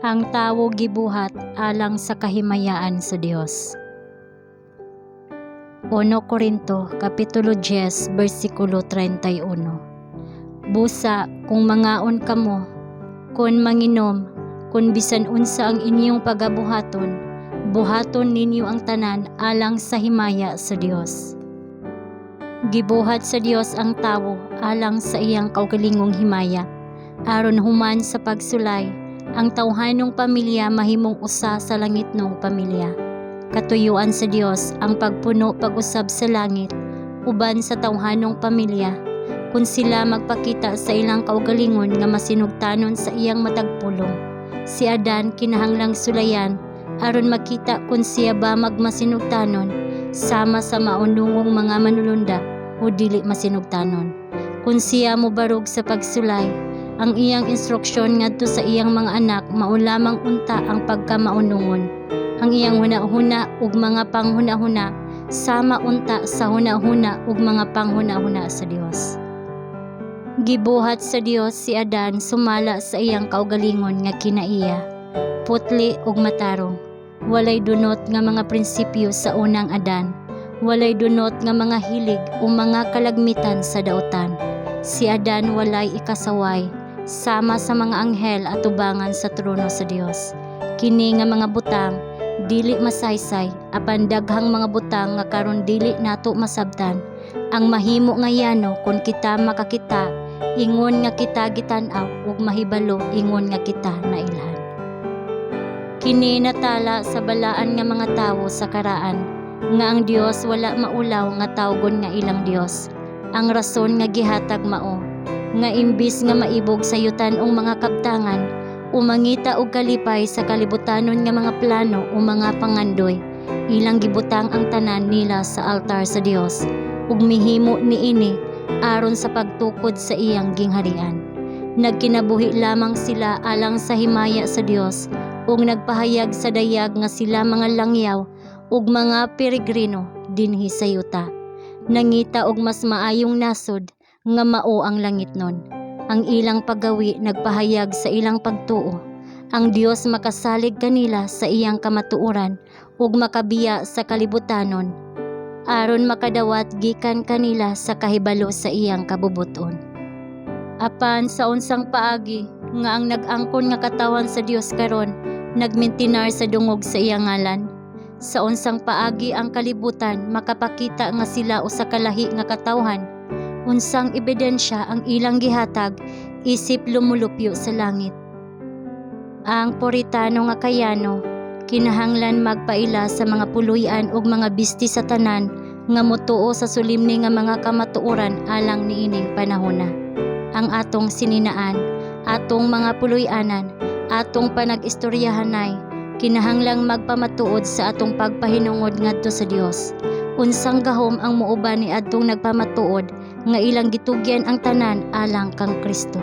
Ang tawo gibuhat alang sa kahimayaan sa Dios. 1 Corinto kapitulo 10 bersikulo 31. Busa kung mangaon kamo, kun manginom, kun bisan unsa ang inyong pagabuhaton, buhaton ninyo ang tanan alang sa himaya sa Dios. Gibuhat sa Dios ang tawo alang sa iyang kaugalingong himaya, aron human sa pagsulay ang tawhanong pamilya mahimong usa sa langitnong pamilya. Katuyuan sa Dios ang pagpuno pag-usab sa langit uban sa tawhanong pamilya, kung sila magpakita sa ilang kaugalingon nga masinugtanon sa iyang matagpulong. Si Adan kinahanglang sulayan aron makita kung siya ba magmasinugtanon sama sa maunungong mga manulunda o dili masinugtanon. Kung siya mobarog sa pagsulay, ang iyang instruksyon ngadto sa iyang mga anak mao lamang unta ang pagkamaunungon. Ang iyang hunahuna ug mga panghunahuna sama unta sa hunahuna ug mga panghunahuna sa Dios. Gibuhat sa Dios si Adan sumala sa iyang kaugalingon nga kinaiya, putli ug matarong. Walay dunot nga mga prinsipyo sa unang Adan. Walay dunot nga mga hilig o mga kalagmitan sa daotan. Si Adan walay ikasaway sama sa mga anghel at tubangan sa trono sa Dios. Kini nga mga butang dili masaysay, apan daghang mga butang nga karon dili nato masabtan. Ang mahimo nga yano kung kita makakita, ingon nga kita gitan-aw ug mahibalo ingon nga kita nailhan. Kini natala sa balaan nga mga tawo sa karaan, nga ang Dios wala maulaw nga tawgon nga ilang Dios. Ang rason nga gihatag mao nga imbis nga maibog sa yutan-ong mga kabtangan o mangita og kalipay sa kalibutanon nga mga plano o mga pangandoy, ilang gibutang ang tanan nila sa altar sa Dios ug mihimo niini aron sa pagtukod sa iyang gingharian. Nagkinabuhi lamang sila alang sa himaya sa Dios ug nagpahayag sa dayag nga sila mga langyaw ug mga peregrino dinhi sa yuta. Nangita og mas maayong nasod nga mao ang langit nun. Ang ilang paggawi nagpahayag sa ilang pagtuo. Ang Dios makasalig kanila sa iyang kamatuoran ug makabiya sa kalibutanon, aron makadawat gikan kanila sa kahibalo sa iyang kabubuton. Apan sa unsang paagi nga ang nag-angkon nga katawan sa Dios karon nagmintinar sa dungog sa iyang ngalan. Sa unsang paagi ang kalibutan makapakita nga sila usa ka lahi nga katawhan. Unsang ebidensya ang ilang gihatag isip lumulupyo sa langit. Ang puritano nga kayano kinahanglan magpaila sa mga puloy-an ug mga bisti sa tanan nga motuo sa sulimni nga mga kamatuoran alang niining panahona. Ang atong sininaan, atong mga puloy-anan, atong panag-istoryahanay kinahanglang magpamatuod sa atong pagpahinungod ngadto sa Dios. Unsang gahom ang muuban ni adtong nagpamatuod nga ilang gitugyan ang tanan alang kang Kristo.